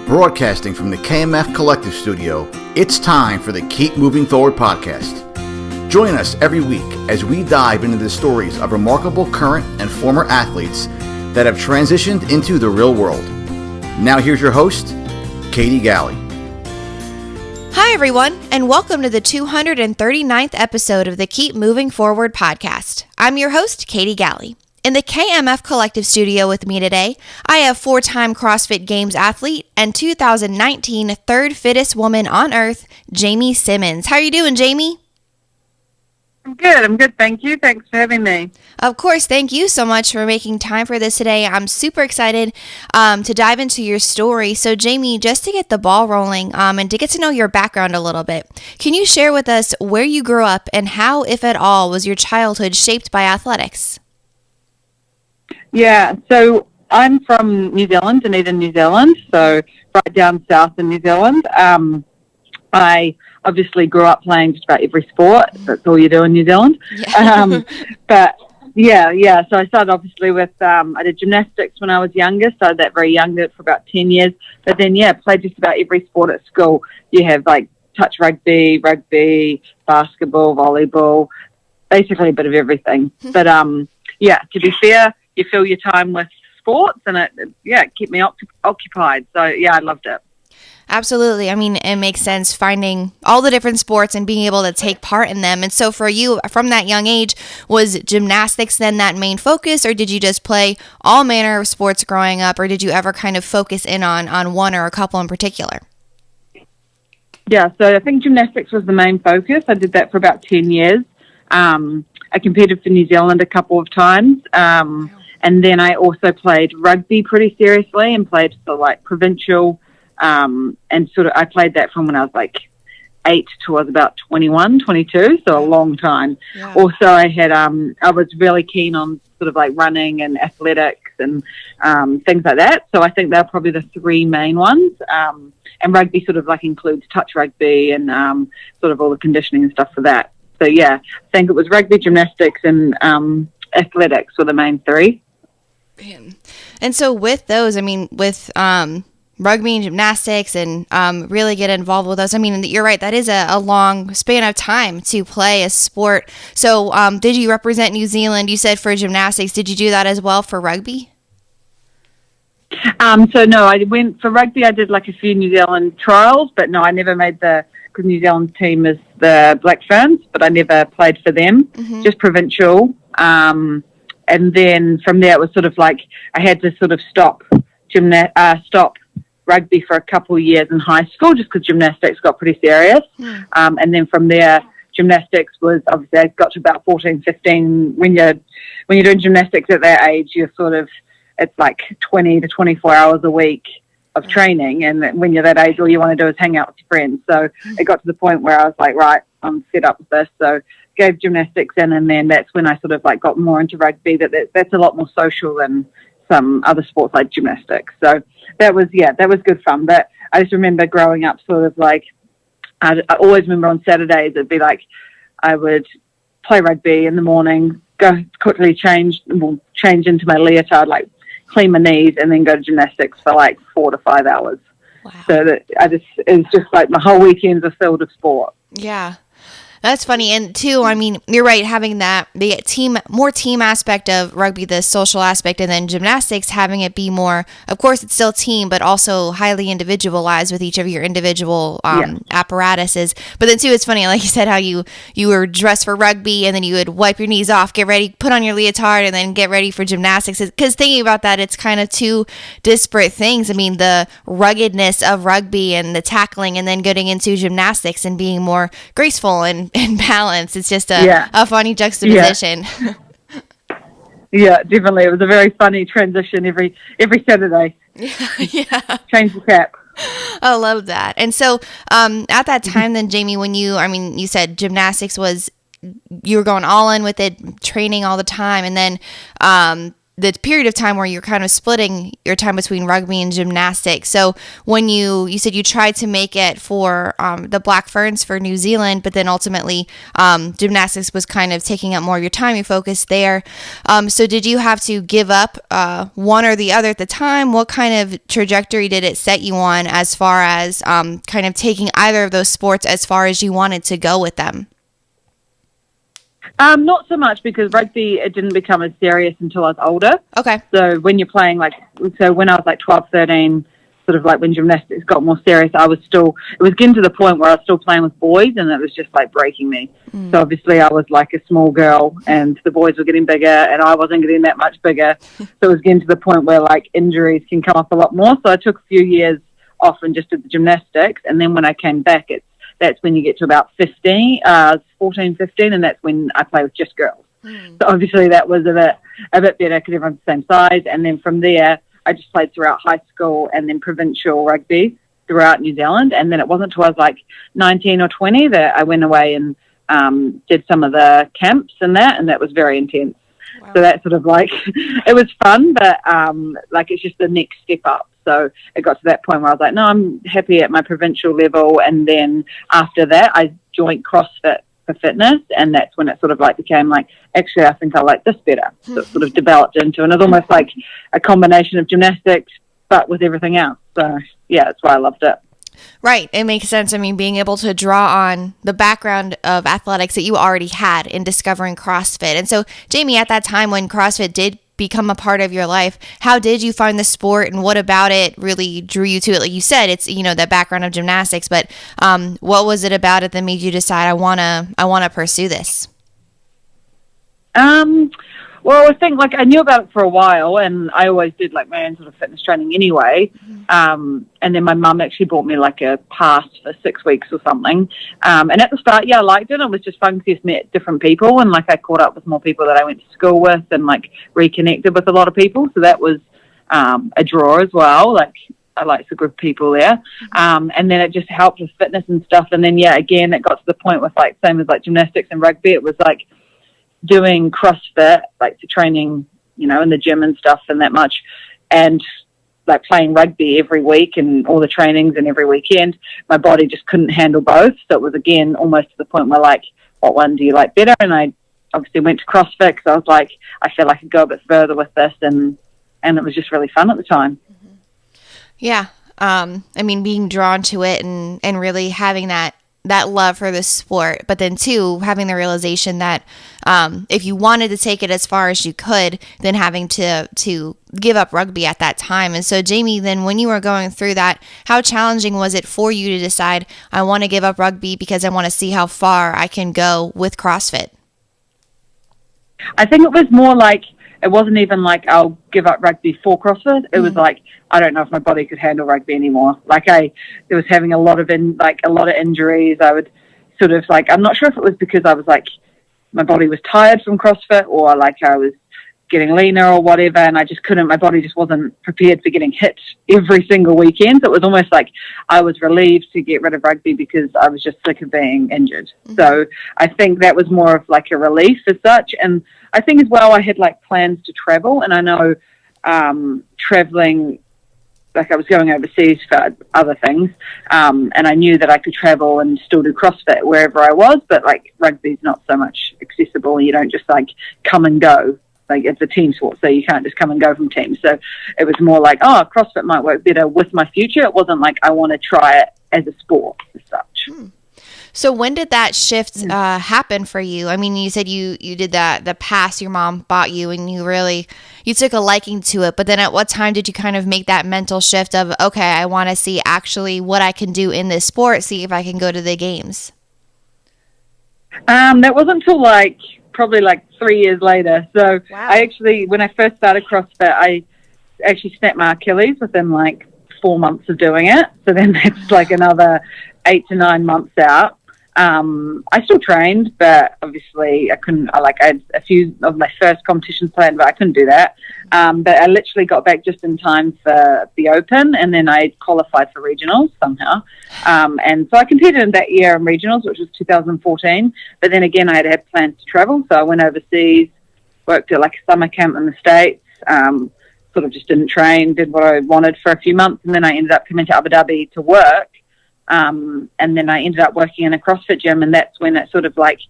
Broadcasting from the KMF Collective Studio, it's time for the Keep Moving Forward podcast. Join us every week as we dive into the stories of remarkable current and former athletes that have transitioned into the real world. Now here's your host, Katie Galley. Hi everyone, and welcome to the 239th episode of the Keep Moving Forward podcast. I'm your host, Katie Galley. In the KMF Collective Studio with me today, I have four-time CrossFit Games athlete and 2019 third fittest woman on earth, Jamie Simmonds. How are you doing, Jamie? I'm good. Thank you. Thanks for having me. Of course. Thank you so much for making time for this today. I'm super excited to dive into your story. So, Jamie, just to get the ball rolling and to get to know your background a little bit, can you share with us where you grew up and how, if at all, was your childhood shaped by athletics? Yeah, so I'm from New Zealand, Dunedin, New Zealand, so right down south in New Zealand. I obviously grew up playing just about every sport. That's all you do in New Zealand. Yeah. So I started obviously with, I did gymnastics when I was younger, started that very young, did it for about 10 years. But then, played just about every sport at school. You have like touch rugby, basketball, volleyball, basically a bit of everything. But to be fair, you fill your time with sports and it kept me occupied. So, I loved it. Absolutely. I mean, it makes sense finding all the different sports and being able to take part in them. And so for you, from that young age, was gymnastics then that main focus, or did you just play all manner of sports growing up, or did you ever kind of focus in on one or a couple in particular? Yeah, so I think gymnastics was the main focus. I did that for about 10 years. I competed for New Zealand a couple of times. And then I also played rugby pretty seriously and played for like provincial. And I played that from when I was like 8 to I was about 21, 22, so a long time. Yeah. Also, I was really keen on sort of like running and athletics and things like that. So I think they're probably the three main ones. And rugby sort of like includes touch rugby and sort of all the conditioning and stuff for that. So I think it was rugby, gymnastics, and athletics were the main three. And so with those, I mean, with rugby and gymnastics and really get involved with those, I mean, you're right, that is a long span of time to play a sport. So did you represent New Zealand, you said, for gymnastics? Did you do that as well for rugby? So no, I went for rugby. I did like a few New Zealand trials, but no, I never made because New Zealand team is the Black Ferns, but I never played for them, just provincial. And then from there, it was sort of like I had to sort of stop rugby for a couple of years in high school just because gymnastics got pretty serious. And then from there, gymnastics was obviously I got to about 14, 15. When you're doing gymnastics at that age, you're sort of, it's like 20 to 24 hours a week of training. And when you're that age, all you want to do is hang out with your friends. So it got to the point where I was like, right, I'm fed up with this. So gave gymnastics in, and then that's when I sort of like got more into rugby. That's a lot more social than some other sports like gymnastics. So that was good fun. But I just remember growing up sort of like, I always remember on Saturdays, it'd be like, I would play rugby in the morning, go quickly change into my leotard, like clean my knees, and then go to gymnastics for like 4 to 5 hours. Wow. So that it was just like my whole weekends are filled with sport. Yeah. That's funny. And too, I mean, you're right, having the more team aspect of rugby, the social aspect, and then gymnastics, having it be more, of course, it's still team, but also highly individualized with each of your individual apparatuses. But then too, it's funny, like you said, how you were dressed for rugby and then you would wipe your knees off, get ready, put on your leotard, and then get ready for gymnastics. Because thinking about that, it's kind of two disparate things. I mean, the ruggedness of rugby and the tackling, and then getting into gymnastics and being more graceful and balance. It's just a funny juxtaposition. Yeah, definitely. It was a very funny transition every Saturday. Yeah. Change the cap. I love that. And so at that time then, Jamie, when you said gymnastics was, you were going all in with it, training all the time. And then the period of time where you're kind of splitting your time between rugby and gymnastics. So when you said you tried to make it for the Black Ferns for New Zealand, but then ultimately gymnastics was kind of taking up more of your time, you focused there. So did you have to give up one or the other at the time? What kind of trajectory did it set you on as far as kind of taking either of those sports as far as you wanted to go with them? Not so much, because rugby, it didn't become as serious until I was older. Okay. So when you're playing, when I was like 12, 13, sort of like when gymnastics got more serious, it was getting to the point where I was still playing with boys, and it was just like breaking me. So obviously I was like a small girl, and the boys were getting bigger, and I wasn't getting that much bigger. So it was getting to the point where like injuries can come up a lot more. So I took a few years off and just did the gymnastics. And then when I came back, that's when you get to about 14, 15, and that's when I play with just girls. So obviously that was a bit better because everyone's the same size. And then from there, I just played throughout high school and then provincial rugby throughout New Zealand. And then it wasn't until I was like 19 or 20 that I went away and did some of the camps and that was very intense. Wow. So that sort of like, it was fun, but like it's just the next step up. So it got to that point where I was like, no, I'm happy at my provincial level. And then after that, I joined CrossFit for fitness. And that's when it sort of like became like, actually, I think I like this better. So it sort of developed into, and it was almost like a combination of gymnastics, but with everything else. So yeah, that's why I loved it. Right. It makes sense. I mean, being able to draw on the background of athletics that you already had in discovering CrossFit. And so, Jamie, at that time when CrossFit did become a part of your life, how did you find the sport, and what about it really drew you to it? Like you said, it's, that background of gymnastics, but what was it about it that made you decide I want to pursue this? Well, I think like I knew about it for a while, and I always did like my own sort of fitness training anyway. And then my mum actually bought me like a pass for 6 weeks or something. And at the start, yeah, I liked it. It was just fun because you just met different people, and like I caught up with more people that I went to school with, and like reconnected with a lot of people. So that was a draw as well. Like I liked the group of people there. And then it just helped with fitness and stuff. And then, yeah, again, it got to the point with like, same as like gymnastics and rugby, it was like doing CrossFit, like to training, in the gym and stuff and that much, and like playing rugby every week and all the trainings and every weekend, my body just couldn't handle both. So it was again almost to the point where like, what one do you like better? And I obviously went to CrossFit because I was like, I feel like I could go a bit further with this, and it was just really fun at the time. Yeah. I mean, being drawn to it and really having that love for the sport, but then too, having the realization that if you wanted to take it as far as you could, then having to give up rugby at that time. And so, Jamie, then when you were going through that, how challenging was it for you to decide, I want to give up rugby because I want to see how far I can go with CrossFit? I think it was more like, it wasn't even like I'll give up rugby for CrossFit. It was like, I don't know if my body could handle rugby anymore. Like I was having a lot of injuries. I would sort of like, I'm not sure if it was because I was like, my body was tired from CrossFit, or like I was getting leaner or whatever, and I just couldn't, my body just wasn't prepared for getting hit every single weekend. So it was almost like I was relieved to get rid of rugby because I was just sick of being injured. So I think that was more of like a relief as such. And I think as well, I had like plans to travel, and I know traveling, like I was going overseas for other things, and I knew that I could travel and still do CrossFit wherever I was, but like rugby's not so much accessible. You don't just like come and go. Like it's a team sport, so you can't just come and go from teams. So it was more like, oh, CrossFit might work better with my future. It wasn't like I want to try it as a sport as such. So when did that shift happen for you? I mean, you said you did the pass your mom bought you, and you took a liking to it. But then at what time did you kind of make that mental shift of, okay, I want to see actually what I can do in this sport, see if I can go to the games? That wasn't until probably 3 years later. So wow. I actually, when I first started CrossFit, I actually snapped my Achilles within 4 months of doing it. So then that's another 8 to 9 months out. I still trained, but obviously I couldn't. I had a few of my first competitions planned, but I couldn't do that. But I literally got back just in time for the Open, and then I qualified for regionals somehow. And so I competed in that year in regionals, which was 2014. But then again, I had plans to travel, so I went overseas, worked at a summer camp in the States, Sort of just didn't train, did what I wanted for a few months, and then I ended up coming to Abu Dhabi to work. And then I ended up working in a CrossFit gym, and that's when it's sort of like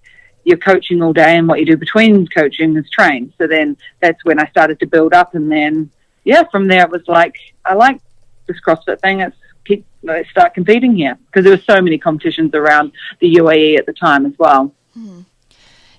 you're coaching all day, and what you do between coaching is train. So then that's when I started to build up, and then from there it was like, I like this CrossFit thing. Let's start competing here, because there were so many competitions around the UAE at the time as well.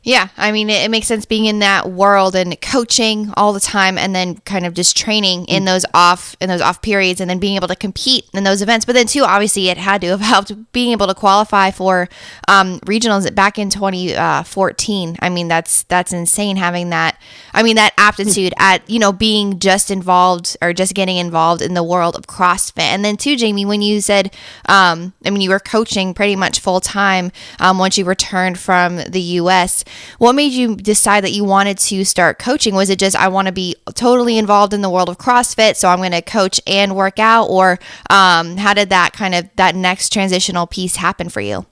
Yeah, I mean, it makes sense being in that world and coaching all the time, and then kind of just training in those off periods, and then being able to compete in those events. But then too, obviously, it had to have helped being able to qualify for regionals back in 2014. I mean, that's insane having that. I mean, that aptitude at being just involved or just getting involved in the world of CrossFit. And then too, Jamie, when you said, you were coaching pretty much full time once you returned from the U.S. What made you decide that you wanted to start coaching? Was it just, I want to be totally involved in the world of CrossFit, so I'm going to coach and work out? Or how did that next transitional piece happen for you?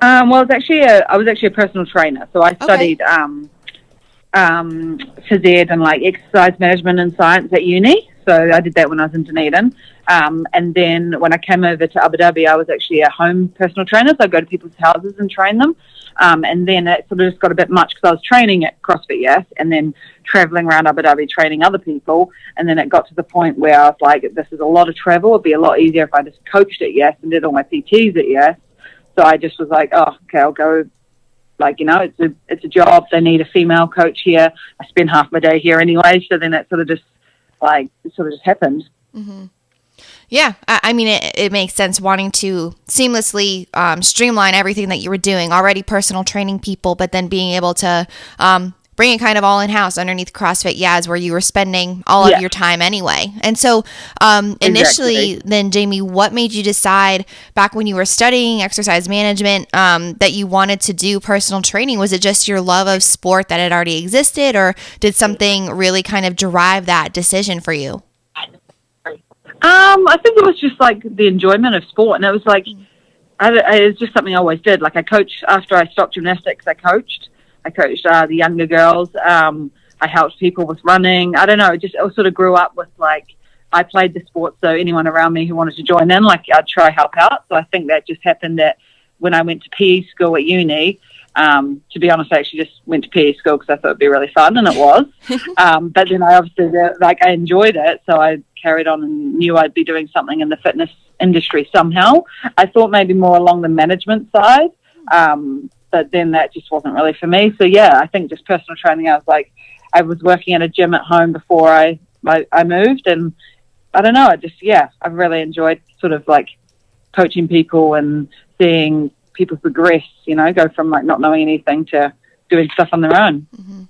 Well, I was actually a personal trainer. So I studied phys ed and like exercise management and science at uni. So I did that when I was in Dunedin. And then when I came over to Abu Dhabi, I was actually a home personal trainer. So I'd go to people's houses and train them. And then it sort of just got a bit much, because I was training at CrossFit, yes, and then traveling around Abu Dhabi training other people. And then it got to the point where I was like, this is a lot of travel. It'd be a lot easier if I just coached at yes and did all my PTs at yes. So I just was like, oh, okay, I'll go. Like, it's a job. They need a female coach here. I spend half my day here anyway. So then it sort of just happened. Mm-hmm. Yeah, I mean, it makes sense wanting to seamlessly streamline everything that you were doing, already personal training people, but then being able to bring it kind of all in-house underneath CrossFit Yaz, where you were spending all of your time anyway. And so initially, then, Jamie, what made you decide back when you were studying exercise management that you wanted to do personal training? Was it just your love of sport that had already existed, or did something really kind of drive that decision for you? I think it was just like the enjoyment of sport, and it was like, it was just something I always did. Like I coached after I stopped gymnastics. I coached the younger girls. I helped people with running. I don't know. It sort of grew up with like, I played the sport, so anyone around me who wanted to join in, like I'd try help out. So I think that just happened that when I went to PE school at uni. To be honest, I actually just went to PE school because I thought it'd be really fun, and it was. But then I obviously I enjoyed it, so I carried on and knew I'd be doing something in the fitness industry somehow. I thought maybe more along the management side, but then that just wasn't really for me. So I think just personal training. I was working at a gym at home before I moved, and I don't know. I've really enjoyed sort of like coaching people and seeing people progress, go from like not knowing anything to doing stuff on their own. Mm-hmm.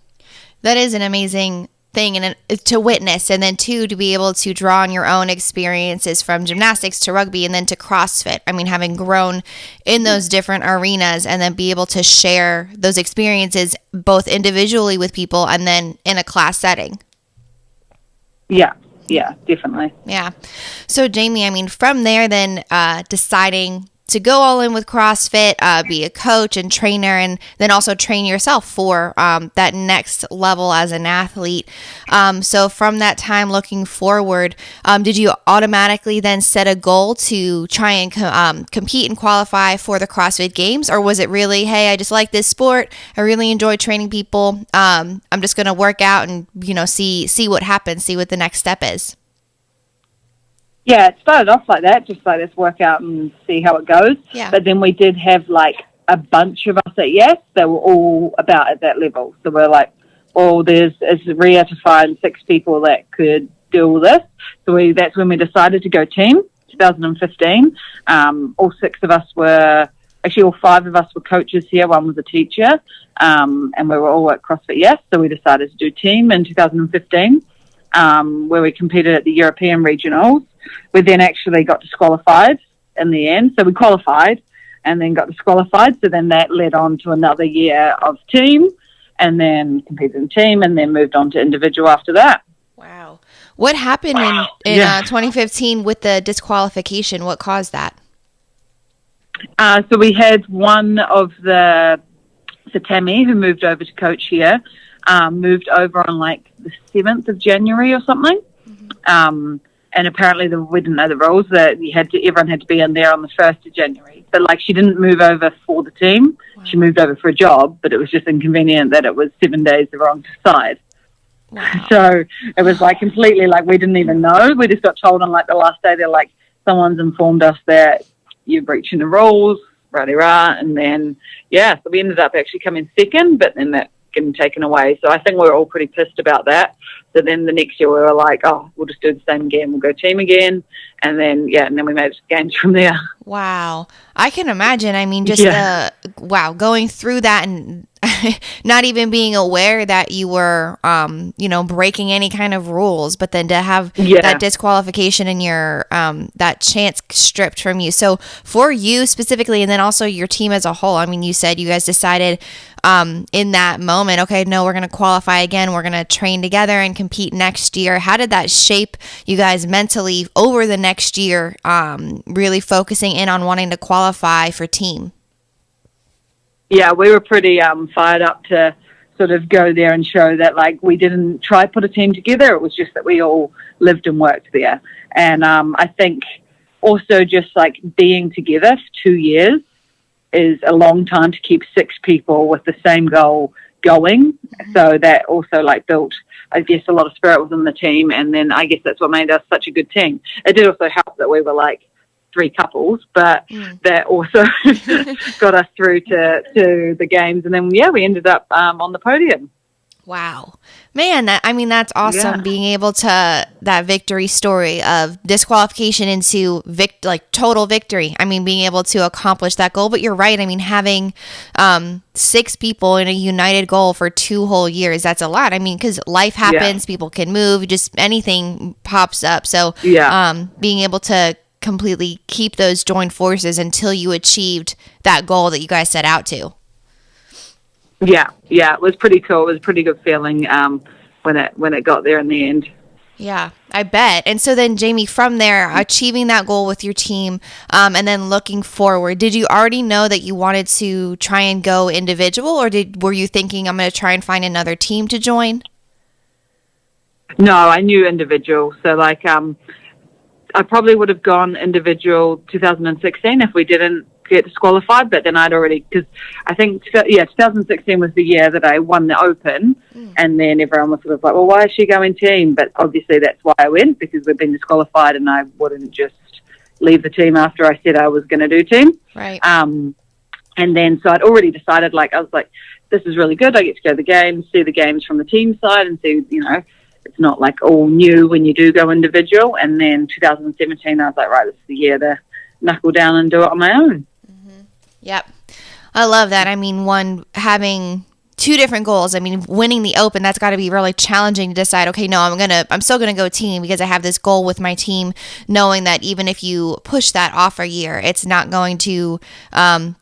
That is an amazing thing and to witness, and then too to be able to draw on your own experiences from gymnastics to rugby and then to CrossFit. I mean, having grown in those different arenas, and then be able to share those experiences both individually with people and then in a class setting. Yeah, definitely. Yeah. So Jamie, I mean, from there then deciding to go all in with CrossFit, be a coach and trainer, and then also train yourself for that next level as an athlete. So from that time looking forward, did you automatically then set a goal to try and compete and qualify for the CrossFit Games? Or was it really, hey, I just like this sport, I really enjoy training people, I'm just going to work out and, see what happens, see what the next step is? Yeah, it started off like that, just like let's work out and see how it goes. Yeah. But then we did have like a bunch of us at Yes that were all about at that level. So we're like, it's rare to find 6 people that could do all this. So that's when we decided to go team, 2015. All 6 of us were, actually all 5 of us were coaches here. One was a teacher, and we were all at CrossFit Yes. So we decided to do team in 2015, where we competed at the European regionals. We then actually got disqualified in the end. So we qualified and then got disqualified. So then that led on to another year of team, and then competed in team, and then moved on to individual after that. Wow. What happened in 2015 with the disqualification? What caused that? So we had one of Tammy, who moved over to coach here. moved over on like the 7th of January or something. And apparently we didn't know the rules that everyone had to be in there on the 1st of January. But like she didn't move over for the team. Wow. She moved over for a job, but it was just inconvenient that it was 7 days the wrong side. Wow. So it was like completely like we didn't even know. We just got told on like the last day, they're like, someone's informed us that you're breaching the rules, rah-de-rah. And then, so we ended up actually coming second, but then that getting taken away. So I think we were all pretty pissed about that. So then the next year we were like, we'll just do the same again. We'll go team again. And then, and then we made games from there. Wow. I can imagine. I mean, just going through that and not even being aware that you were, breaking any kind of rules, but then to have that disqualification and your, that chance stripped from you. So for you specifically, and then also your team as a whole, I mean, you said you guys decided in that moment, okay, no, we're going to qualify again. We're going to train together and compete next year. How did that shape you guys mentally over the next year, really focusing in on wanting to qualify for team? Yeah, we were pretty fired up to sort of go there and show that like we didn't try to put a team together. It was just that we all lived and worked there. And I think also just like being together for 2 years is a long time to keep 6 people with the same goal going. So that also like built, I guess, a lot of spirit within the team. And then I guess that's what made us such a good team. It did also help that we were like 3 couples, but that also got us through to the games. And then, we ended up on the podium. Wow. Man, that's awesome being able to, that victory story of disqualification into total victory. I mean, being able to accomplish that goal. But you're right. I mean, having 6 people in a united goal for 2 whole years, that's a lot. I mean, because life happens, people can move, just anything pops up. So being able to completely keep those joined forces until you achieved that goal that you guys set out to. Yeah, it was pretty cool. It was a pretty good feeling when it got there in the end. Yeah, I bet. And so then, Jamie, from there, achieving that goal with your team, and then looking forward, did you already know that you wanted to try and go individual, or were you thinking, I'm going to try and find another team to join? No, I knew individual. So like, I probably would have gone individual 2016 if we didn't get disqualified, but then I'd already, because I think 2016 was the year that I won the Open, and then everyone was sort of like, well, why is she going team? But obviously that's why I went, because we've been disqualified and I wouldn't just leave the team after I said I was going to do team. Right. And then so I'd already decided, like, I was like, this is really good. I get to go to the games, see the games from the team side and see, it's not like all new when you do go individual. And then 2017, I was like, right, this is the year to knuckle down and do it on my own. Yep. I love that. I mean, having 2 different goals. I mean, winning the Open, that's got to be really challenging to decide, okay, no, I'm still going to go team because I have this goal with my team, knowing that even if you push that off a year, it's not going to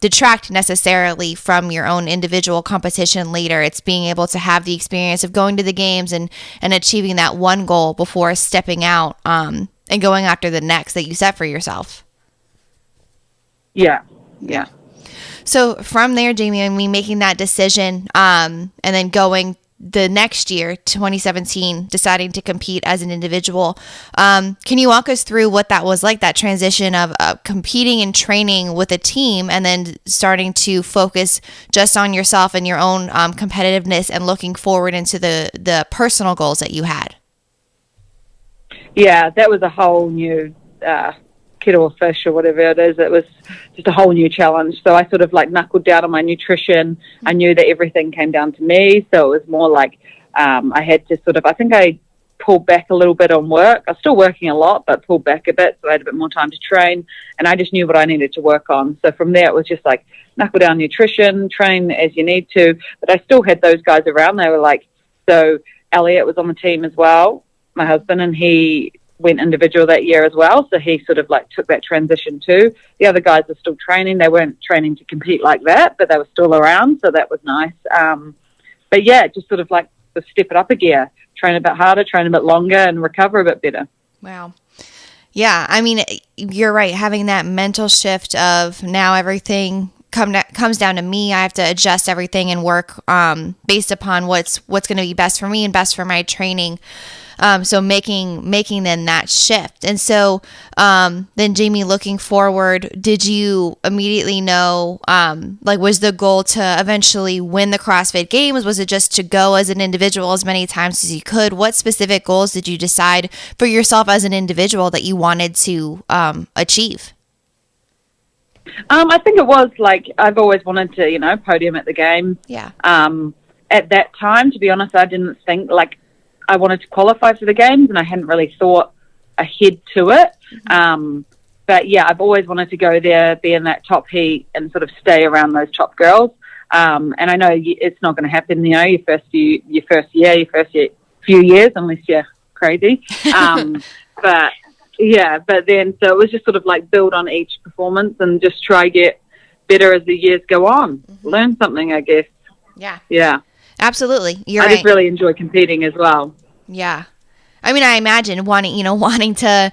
detract necessarily from your own individual competition later. It's being able to have the experience of going to the games and achieving that one goal before stepping out and going after the next that you set for yourself. Yeah. So from there, Jamie, I mean, making that decision and then going the next year, 2017, deciding to compete as an individual. Can you walk us through what that was like, that transition of competing and training with a team and then starting to focus just on yourself and your own competitiveness and looking forward into the personal goals that you had? Yeah, that was a whole new kettle of fish or whatever it is. It was just a whole new challenge. So I sort of like knuckled down on my nutrition. I knew that everything came down to me. So it was more like I had to sort of, I think I pulled back a little bit on work. I was still working a lot, but pulled back a bit. So I had a bit more time to train and I just knew what I needed to work on. So from there, it was just like knuckle down nutrition, train as you need to. But I still had those guys around. They were like, so Elliot was on the team as well, my husband, and he went individual that year as well. So he sort of like took that transition too. The other guys were still training. They weren't training to compete like that, but they were still around. So that was nice. But yeah, just sort of like step it up a gear, train a bit harder, train a bit longer and recover a bit better. Wow. Yeah. I mean, you're right. Having that mental shift of now everything comes down to me. I have to adjust everything and work based upon what's going to be best for me and best for my training. So making then that shift. And so then Jamie, looking forward, did you immediately know, was the goal to eventually win the CrossFit Games? Was it just to go as an individual as many times as you could? What specific goals did you decide for yourself as an individual that you wanted to achieve? I think it was I've always wanted to, podium at the games. Yeah. At that time, to be honest, I didn't think I wanted to qualify for the games, and I hadn't really thought ahead to it. Mm-hmm. But yeah, I've always wanted to go there, be in that top heat, and sort of stay around those top girls. And I know it's not going to happen, your first few years, unless you're crazy. But then so it was just sort of build on each performance and just try get better as the years go on. Mm-hmm. Learn something, I guess. Yeah. Absolutely. I just really enjoy competing as well. Yeah. I mean, I imagine wanting to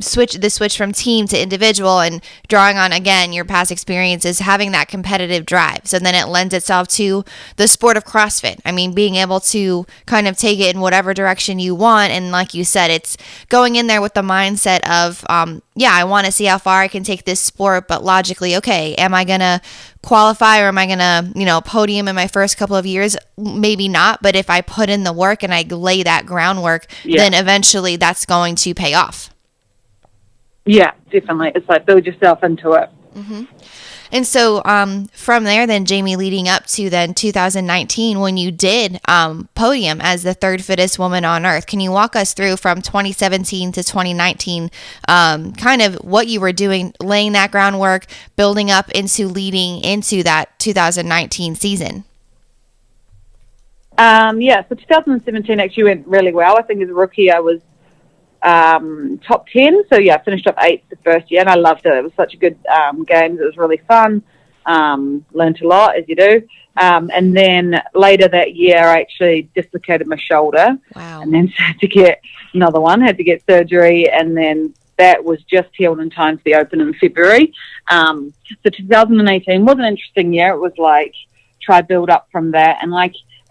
switch from team to individual and drawing on, again, your past experiences, having that competitive drive. So then it lends itself to the sport of CrossFit. I mean, being able to kind of take it in whatever direction you want. And like you said, it's going in there with the mindset of, I want to see how far I can take this sport, but logically, okay, am I going to qualify or am I going to, podium in my first couple of years? Maybe not. But if I put in the work and I lay that groundwork, then eventually that's going to pay off. Yeah, definitely. It's build yourself into it. Mm-hmm. And so from there, then, Jamie, leading up to then 2019, when you did podium as the third fittest woman on earth, can you walk us through from 2017 to 2019, kind of what you were doing, laying that groundwork, building up into leading into that 2019 season? So 2017 actually went really well. I think as a rookie, I was top 10. So I finished up 8th the first year, and I loved it. It was such a good games. It was really fun. Learned a lot, as you do. And then later that year, I actually dislocated my shoulder. Wow. And then had to get another one, had to get surgery, and then that was just healed in time for the Open in February. So 2018 was an interesting year. It was try build up from that, and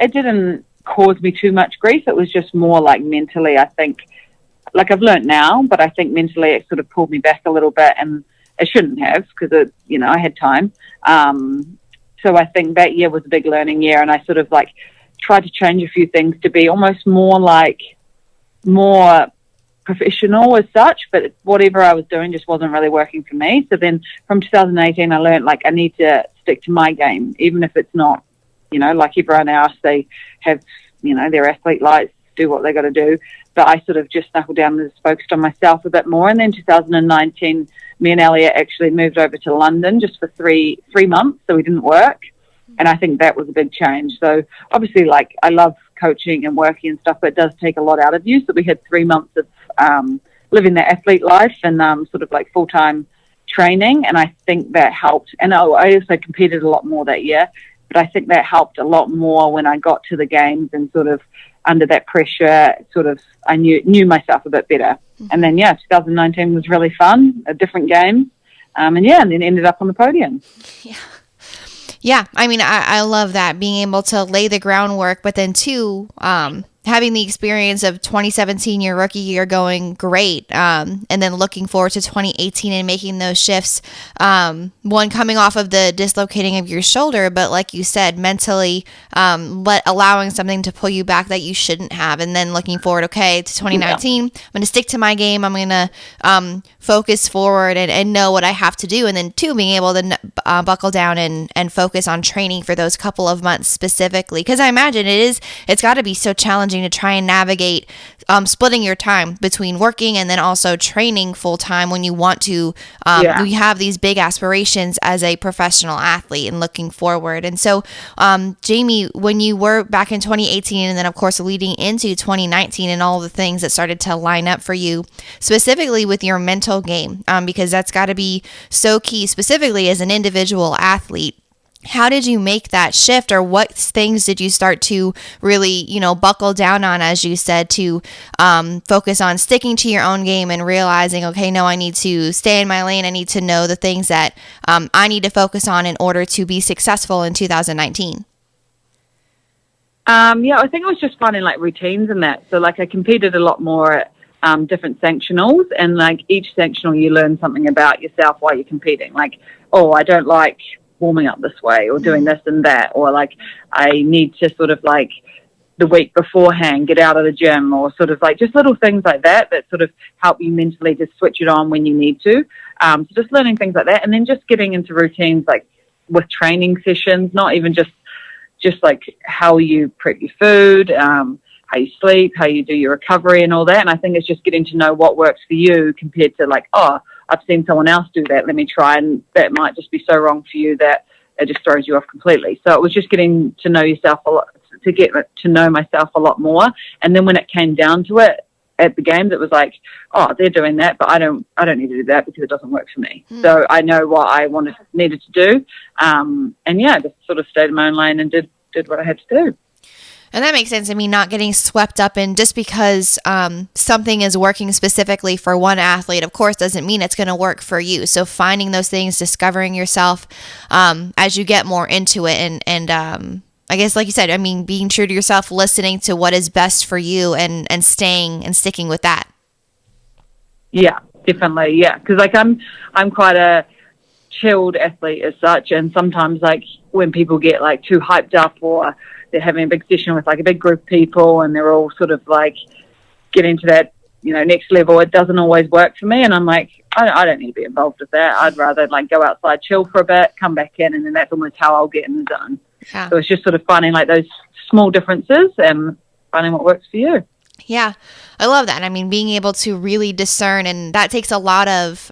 it didn't cause me too much grief. It was just more mentally, I think. I've learned now, but I think mentally it sort of pulled me back a little bit, and it shouldn't have, because I had time. So I think that year was a big learning year, and I sort of tried to change a few things to be almost more professional as such, but whatever I was doing just wasn't really working for me. So then from 2018, I learned I need to stick to my game, even if it's not, like everyone else, they have, their athlete lives, do what they got to do. But I sort of just knuckled down and just focused on myself a bit more. And then 2019, me and Elliot actually moved over to London just for three months, so we didn't work. And I think that was a big change. So obviously, I love coaching and working and stuff, but it does take a lot out of you. So we had 3 months of living the athlete life and sort of full-time training. And I think that helped. And I also competed a lot more that year. But I think that helped a lot more when I got to the games and sort of under that pressure, sort of I knew myself a bit better. Mm-hmm. And then, 2019 was really fun, a different game. And then ended up on the podium. Yeah. I mean, I love that, being able to lay the groundwork, but then too, having the experience of 2017, your rookie year, going great, and then looking forward to 2018 and making those shifts, one coming off of the dislocating of your shoulder, but like you said, mentally allowing something to pull you back that you shouldn't have, and then looking forward, okay, to 2019, I'm going to stick to my game, I'm going to focus forward and know what I have to do, and then two, being able to buckle down and focus on training for those couple of months specifically, because I imagine it's got to be so challenging to try and navigate splitting your time between working and then also training full time when you want to you have these big aspirations as a professional athlete and looking forward. And so Jamie, when you were back in 2018 and then of course leading into 2019 and all the things that started to line up for you, specifically with your mental game, because that's got to be so key, specifically as an individual athlete. How did you make that shift, or what things did you start to really, buckle down on, as you said, to focus on sticking to your own game and realizing, okay, no, I need to stay in my lane. I need to know the things that I need to focus on in order to be successful in 2019? I think it was just finding like routines and that. So like I competed a lot more at different sanctionals, and like each sanctional you learn something about yourself while you're competing. Like, oh, I don't like warming up this way, or doing this and that, or like I need to sort of like the week beforehand get out of the gym, or sort of like just little things like that sort of help you mentally just switch it on when you need to. So just learning things like that, and then just getting into routines like with training sessions, not even just like how you prep your food, how you sleep, how you do your recovery and all that. And I think it's just getting to know what works for you compared to like, oh, I've seen someone else do that, let me try, and that might just be so wrong for you that it just throws you off completely. So it was just getting to know yourself a lot, to get to know myself a lot more. And then when it came down to it at the games, it was like, oh, they're doing that, but I don't need to do that because it doesn't work for me. So I know what I needed to do. Just sort of stayed in my own lane and did what I had to do. And that makes sense. I mean, not getting swept up in just because something is working specifically for one athlete, of course, doesn't mean it's going to work for you. So finding those things, discovering yourself as you get more into it. And I guess, like you said, I mean, being true to yourself, listening to what is best for you and staying and sticking with that. Yeah, definitely. Yeah. Because like I'm quite a chilled athlete as such. And sometimes like when people get like too hyped up, or they're having a big session with like a big group of people and they're all sort of like getting to that, next level, it doesn't always work for me. And I'm like, I don't need to be involved with that. I'd rather like go outside, chill for a bit, come back in, and then that's almost how I'll get in the zone. Yeah. So it's just sort of finding like those small differences and finding what works for you. Yeah, I love that. I mean, being able to really discern, and that takes a lot of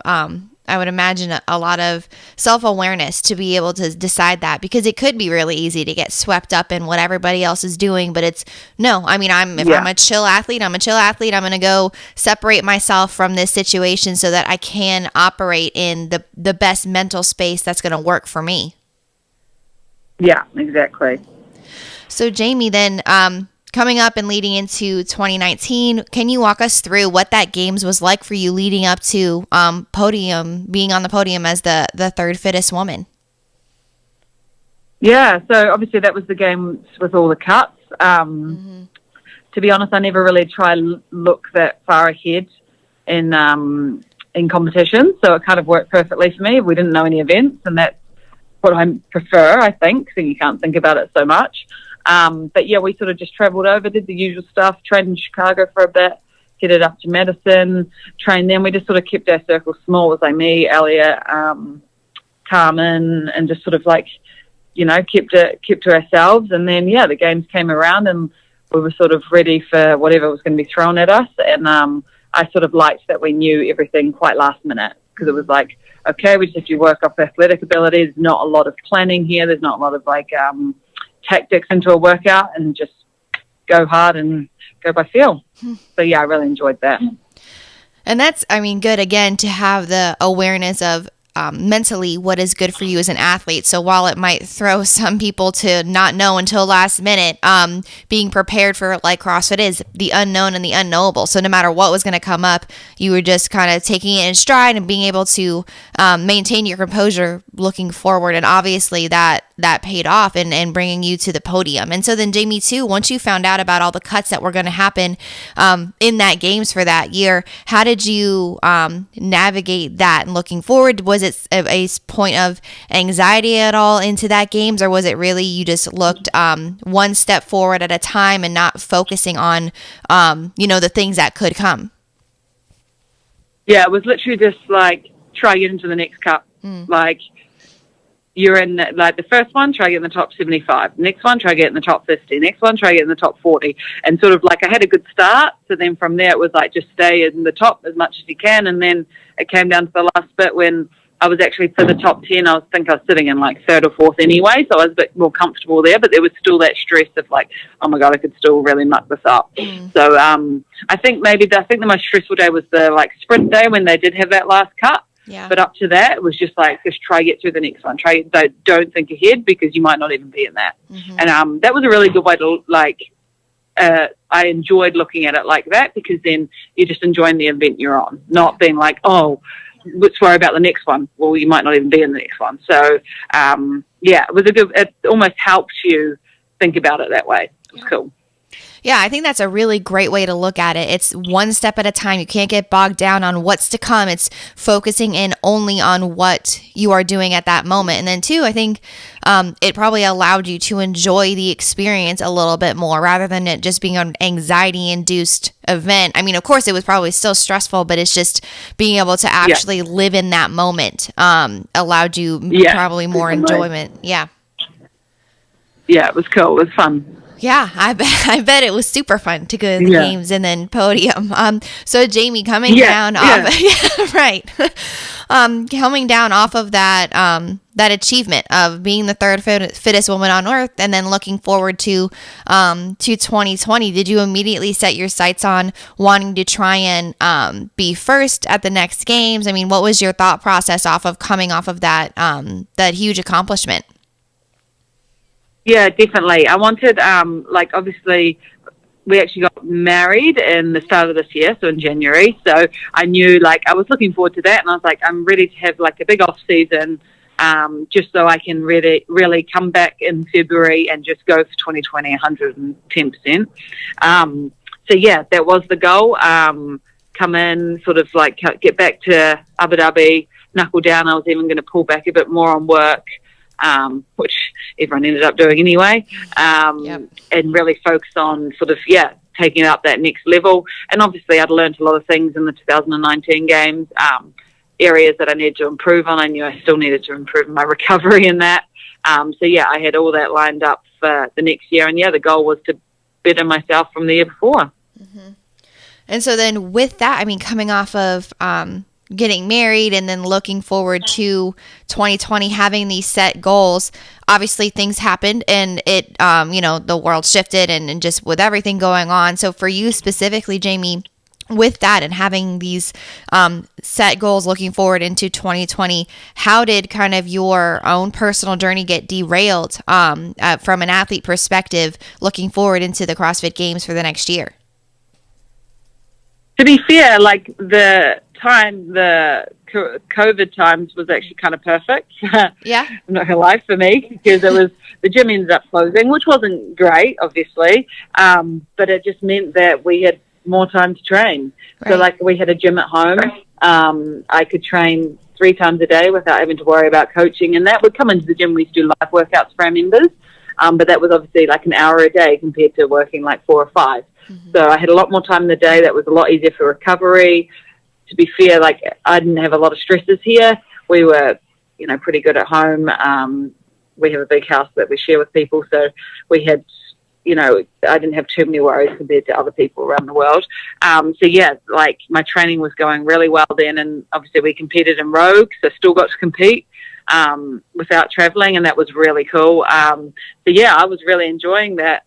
I would imagine a lot of self-awareness to be able to decide that, because it could be really easy to get swept up in what everybody else is doing. But it's no, I mean, I'm a chill athlete, I'm going to go separate myself from this situation so that I can operate in the best mental space that's going to work for me. Yeah, exactly. So Jamie, then, coming up and leading into 2019, can you walk us through what that games was like for you leading up to being on the podium as the third fittest woman? Yeah, so obviously that was the game with all the cuts. To be honest, I never really try look that far ahead in competition, so it kind of worked perfectly for me. We didn't know any events, and that's what I prefer, I think, so you can't think about it so much. But yeah, we sort of just traveled over, did the usual stuff, trained in Chicago for a bit, headed up to Madison, trained them. We just sort of kept our circle small. It was like me, Elliot, Carmen, and just sort of like, kept to ourselves. And then, yeah, the games came around and we were sort of ready for whatever was going to be thrown at us. And I sort of liked that we knew everything quite last minute, because it was like, okay, we just have to work off athletic ability. There's not a lot of planning here. There's not a lot of like tactics into a workout, and just go hard and go by feel. So yeah, I really enjoyed that. And that's, I mean, good again to have the awareness of mentally what is good for you as an athlete. So while it might throw some people to not know until last minute, being prepared for, like CrossFit is, the unknown and the unknowable. So no matter what was going to come up, you were just kind of taking it in stride and being able to maintain your composure looking forward. And obviously that paid off and bringing you to the podium. And so then Jamie too, once you found out about all the cuts that were going to happen in that games for that year, how did you navigate that and looking forward? Was it a point of anxiety at all into that games, or was it really you just looked one step forward at a time and not focusing on the things that could come? Yeah, it was literally just like try to get into the next cup. Like, you're in like the first one, try to get in the top 75. Next one, try to get in the top 50. Next one, try to get in the top 40. And sort of like I had a good start. So then from there, it was like just stay in the top as much as you can. And then it came down to the last bit when I was actually for the top 10. I was sitting in like third or fourth anyway. So I was a bit more comfortable there. But there was still that stress of like, oh my God, I could still really muck this up. So I think the most stressful day was the like sprint day when they did have that last cut. Yeah. But up to that, it was just like, just try get through the next one. Don't think ahead, because you might not even be in that. Mm-hmm. And that was a really good way to, like, I enjoyed looking at it like that, because then you're just enjoying the event you're on, not being like, oh, let's worry about the next one. Well, you might not even be in the next one. So, it was it almost helped you think about it that way. It was cool. Yeah, I think that's a really great way to look at it. It's one step at a time. You can't get bogged down on what's to come. It's focusing in only on what you are doing at that moment. And then two, I think it probably allowed you to enjoy the experience a little bit more, rather than it just being an anxiety-induced event. I mean, of course, it was probably still stressful, but it's just being able to actually live in that moment allowed you probably more enjoyment. Yeah. Yeah, it was cool. It was fun. Yeah, I bet it was super fun to go to the games and then podium. So Jamie, coming down off, right, coming down off of that that achievement of being the third fittest woman on earth, and then looking forward to 2020, did you immediately set your sights on wanting to try and be first at the next games? I mean, what was your thought process coming off of that that huge accomplishment? Yeah, definitely. I wanted, obviously, we actually got married in the start of this year, so in January. So I knew, I was looking forward to that, and I was like, I'm ready to have, a big off season, just so I can really come back in February and just go for 2020 110%. That was the goal. Come in, sort of, get back to Abu Dhabi, knuckle down. I was even going to pull back a bit more on work, which everyone ended up doing anyway, and really focus on sort of, taking it up that next level. And obviously I'd learned a lot of things in the 2019 games, areas that I needed to improve on. I knew I still needed to improve my recovery in that. I had all that lined up for the next year. And the goal was to better myself from the year before. Mm-hmm. And so then with that, I mean, coming off of, getting married and then looking forward to 2020, having these set goals, obviously things happened and it, the world shifted and just with everything going on. So for you specifically, Jamie, with that and having these set goals looking forward into 2020, how did kind of your own personal journey get derailed from an athlete perspective looking forward into the CrossFit Games for the next year? To be fair, the COVID times was actually kind of perfect. Yeah. I'm not gonna lie, for me, because the gym ended up closing, which wasn't great, obviously. But it just meant that we had more time to train. Right. So we had a gym at home. I could train 3 times a day without having to worry about coaching, and that would come into the gym. We used to do live workouts for our members. But that was obviously an hour a day compared to working 4 or 5. Mm-hmm. So I had a lot more time in the day. That was a lot easier for recovery. To be fair, I didn't have a lot of stresses here. We were, pretty good at home. We have a big house that we share with people. So we had, I didn't have too many worries compared to other people around the world. My training was going really well then. And obviously we competed in Rogue, so still got to compete without traveling. And that was really cool. I was really enjoying that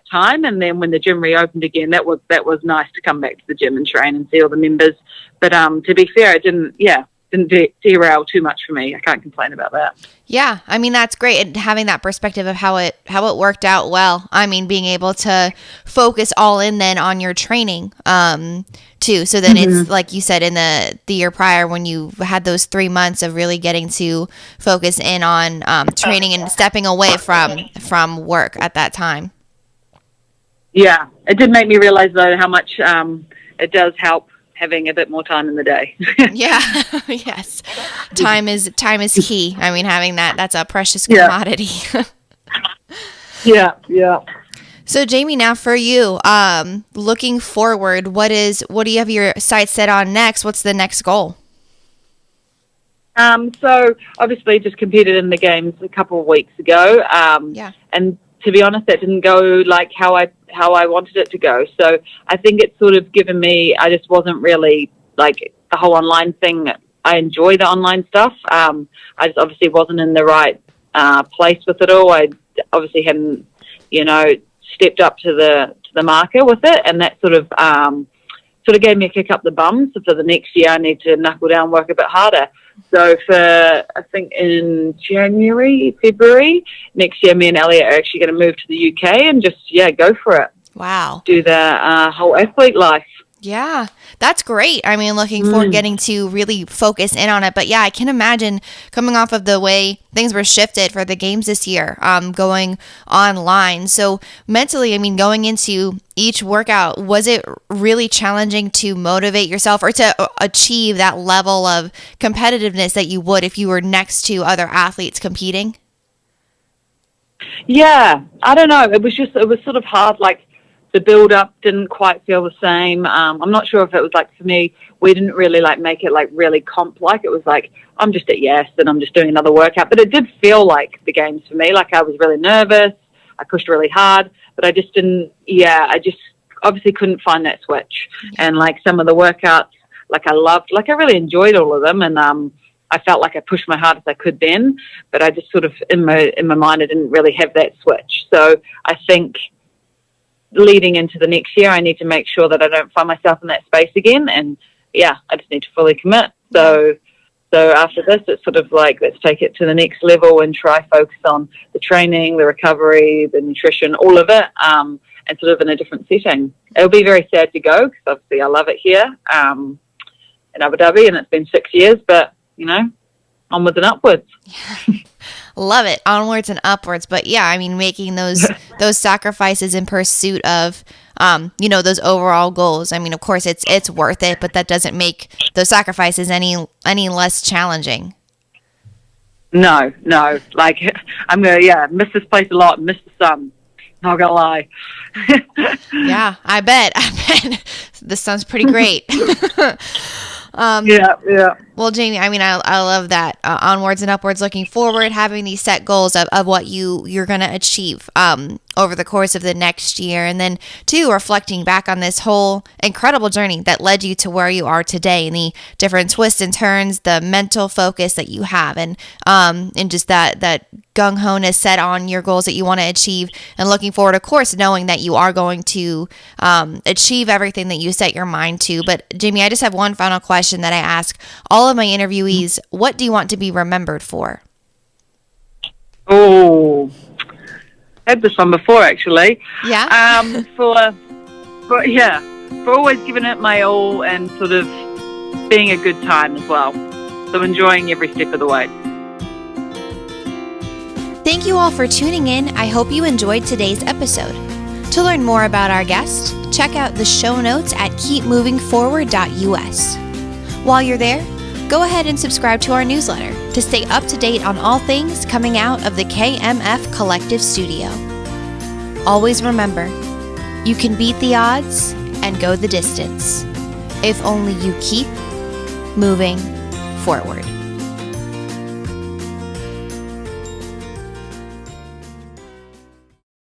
time. And then when the gym reopened again, that was nice to come back to the gym and train and see all the members. But to be fair, it didn't derail too much for me. I can't complain about that. Yeah, I mean, that's great. And having that perspective of how it worked out well. I mean, being able to focus all in then on your training too. So then it's like you said in the year prior when you had those 3 months of really getting to focus in on training and stepping away from work at that time. Yeah, it did make me realize though how much it does help having a bit more time in the day. Yeah. Yes. Time is key. I mean, having that's a precious commodity. Yeah. So Jamie, now for you, looking forward, what do you have your sights set on next? What's the next goal? So obviously just competed in the games a couple of weeks ago. And to be honest, that didn't go how I wanted it to go. So I think it's sort of given me, I just wasn't really the whole online thing. I enjoy the online stuff. I just obviously wasn't in the right place with it all. I obviously hadn't, stepped up to the marker with it. And that sort of gave me a kick up the bum. So for the next year, I need to knuckle down, work a bit harder. So for, I think in February next year, me and Elliot are actually going to move to the UK and just, go for it. Wow. Do the whole athlete life. Yeah, that's great. I mean, looking forward getting to really focus in on it. But yeah, I can imagine coming off of the way things were shifted for the games this year, going online. So mentally, I mean, going into each workout, was it really challenging to motivate yourself or to achieve that level of competitiveness that you would if you were next to other athletes competing? Yeah, I don't know. It was sort of hard. Like, the build-up didn't quite feel the same. I'm not sure if it was like, for me, we didn't really like make it like really comp-like. It was like, I'm just at Yes and I'm just doing another workout. But it did feel like the games for me. Like, I was really nervous. I pushed really hard, but I just didn't, I just obviously couldn't find that switch. And like some of the workouts, like I really enjoyed all of them. And I felt like I pushed my hardest I could then, but I just sort of, in my mind, I didn't really have that switch. So I think leading into the next year, I need to make sure that I don't find myself in that space again. And I just need to fully commit. So after this, it's sort of like, let's take it to the next level and try focus on the training, the recovery, the nutrition, all of it, and sort of in a different setting. It'll be very sad to go because obviously I love it here in Abu Dhabi, and it's been 6 years, but onwards and upwards. Love it. Onwards and upwards. But yeah, I mean, making those sacrifices in pursuit of, those overall goals. I mean, of course it's worth it, but that doesn't make those sacrifices any less challenging. No. Like, I'm going to, miss this place a lot, miss the sun. Not going to lie. Yeah, I bet. This sounds pretty great. Yeah. Well, Jamie, I mean, I love that. Onwards and upwards, looking forward, having these set goals of what you're going to achieve over the course of the next year. And then, too, reflecting back on this whole incredible journey that led you to where you are today and the different twists and turns, the mental focus that you have, and just that gung-ho-ness set on your goals that you want to achieve, and looking forward, of course, knowing that you are going to achieve everything that you set your mind to. But Jamie, I just have one final question that I ask all of my interviewees. What do you want to be remembered for? Oh, I had this one before, actually. Yeah? For always giving it my all and sort of being a good time as well. So enjoying every step of the way. Thank you all for tuning in. I hope you enjoyed today's episode. To learn more about our guest, check out the show notes at keepmovingforward.us. While you're there, go ahead and subscribe to our newsletter to stay up to date on all things coming out of the KMF Collective Studio. Always remember, you can beat the odds and go the distance if only you keep moving forward.